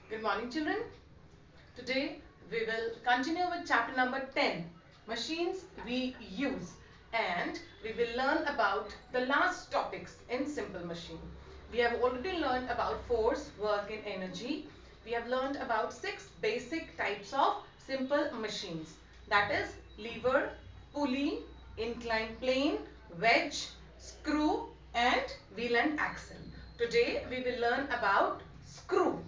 Good morning, children. Today we will continue with chapter number 10, machines we use, and we will learn about the last topics in simple machine. We have already learned about force, work and energy. We have learned about 6 basic types of simple machines, that is lever, pulley, inclined plane, wedge, screw and wheel and axle. Today we will learn about screw,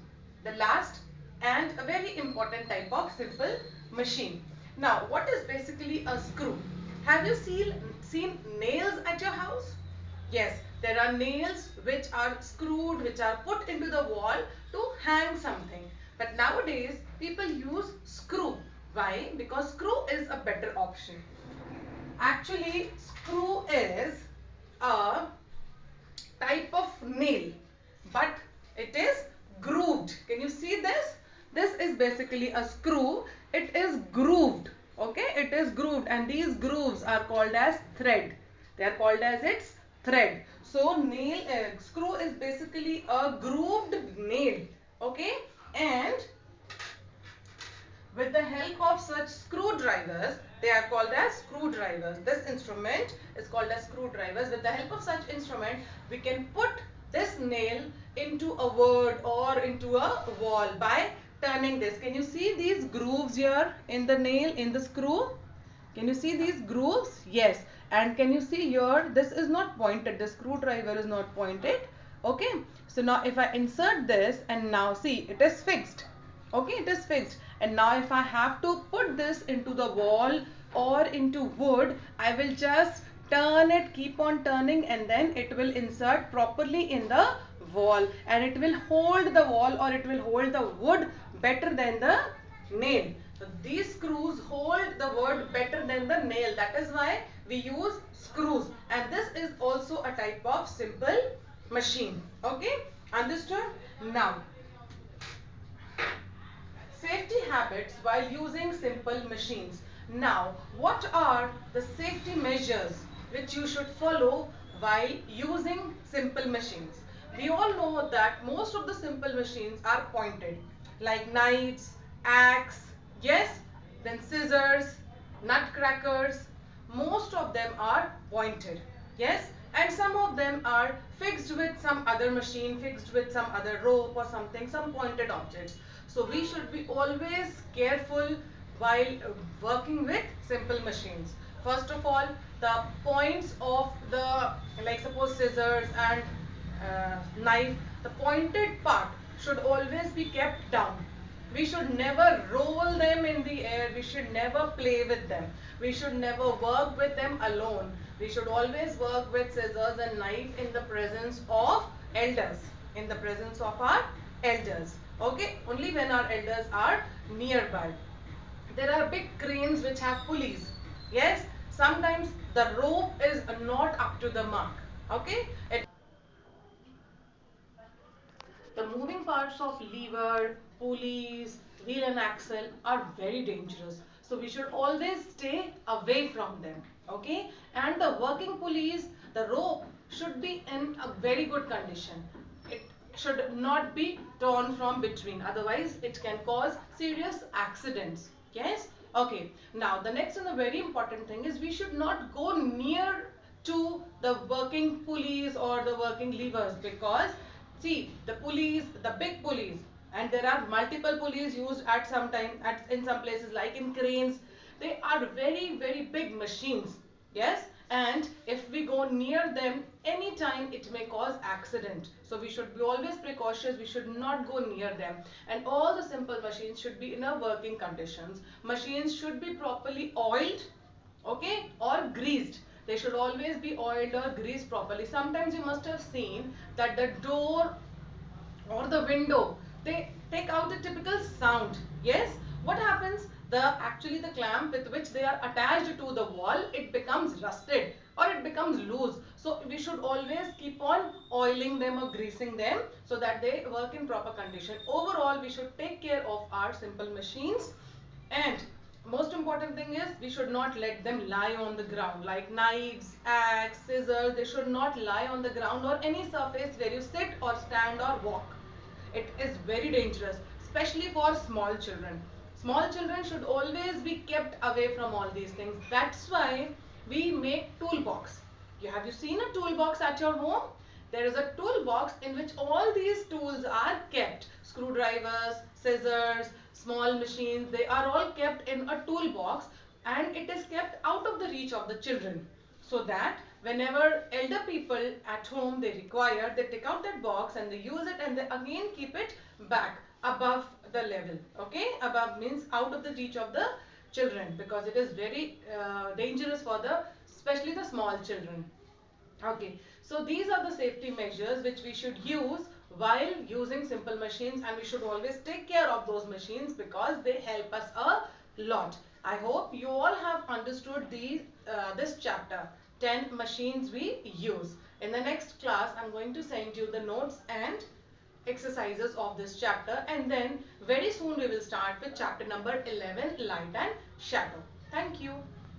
the last and a very important type of simple machine. Now, what is basically a screw? Have you seen nails at your house? Yes, there are nails which are screwed, which are put into the wall to hang something. But nowadays, people use screw. Why? Because screw is a better option. Actually, screw is a type of nail, but it is grooved. Can you see this? This is basically a screw. It is grooved. Okay, it is grooved, and these grooves are called as thread. They are called as its thread. So screw is basically a grooved nail. Okay, and with the help of such screwdrivers, they are called as screwdrivers. This instrument is called as screwdrivers. With the help of such instrument, we can put this nail into a word or into a wall by turning this. Can you see these grooves here in the nail, in the screw? Can you see these grooves? Yes. And can you see here, this is not pointed. The screwdriver is not pointed. Okay. So now if I insert this and now see, it is fixed. Okay, it is fixed. And now if I have to put this into the wall or into wood, I will just turn it, keep on turning, and then it will insert properly in the wall, and it will hold the wall or it will hold the wood better than the nail. So these screws hold the wood better than the nail. That is why we use screws, and this is also a type of simple machine. Okay, understood? Now, safety habits while using simple machines. Now, what are the safety measures which you should follow while using simple machines? We all know that most of the simple machines are pointed, like knives, axe, yes, then scissors, nutcrackers. Most of them are pointed, yes, and some of them are fixed with some other machine, fixed with some other rope or something, some pointed objects. So we should be always careful while working with simple machines. First of all, the points of the, like suppose scissors and knife, the pointed part should always be kept down. We should never roll them in the air. We should never play with them. We should never work with them alone. We should always work with scissors and knife in the presence of elders. In the presence of our elders. Okay, only when our elders are nearby. There are big cranes which have pulleys. Yes, sometimes the rope is not up to the mark. Okay, the moving parts of lever, pulleys, wheel and axle are very dangerous. So we should always stay away from them. Okay, and the working pulleys, the rope should be in a very good condition. It should not be torn from between, otherwise it can cause serious accidents. Yes, okay. Now the next and the very important thing is we should not go near to the working pulleys or the working levers, because see the pulleys, the big pulleys, and there are multiple pulleys used at some time in some places, like in cranes. They are very big machines. Yes, and if we go near them anytime, it may cause accident. So we should be always precautious. We should not go near them. And all the simple machines should be in a working conditions. Machines should be properly oiled, okay, or greased. They should always be oiled or greased properly. Sometimes you must have seen that the door or the window, they take out the typical sound. Yes, what happens, the actually the clamp with which they are attached to the wall, it becomes rusted or it becomes loose. So we should always keep on oiling them or greasing them so that they work in proper condition. Overall, we should take care of our simple machines, and most important thing is we should not let them lie on the ground, like knives, axe, scissors. They should not lie on the ground or any surface where you sit or stand or walk. It is very dangerous. especially for small children. Small children should always be kept away from all these things. That's why we make toolbox. Have you seen a toolbox at your home? There is a toolbox in which all these tools are kept. Screwdrivers, scissors, small machines, they are all kept in a toolbox, and it is kept out of the reach of the children, so that whenever elder people at home they require, they take out that box and they use it, and they again keep it back above the level. Okay, above means out of the reach of the children, because it is very dangerous for the, especially the small children. Okay, so these are the safety measures which we should use while using simple machines, and we should always take care of those machines because they help us a lot. I hope you all have understood this chapter, 10 machines we use. In the next class, I'm going to send you the notes and exercises of this chapter, and then very soon we will start with chapter number 11, light and shadow. Thank you.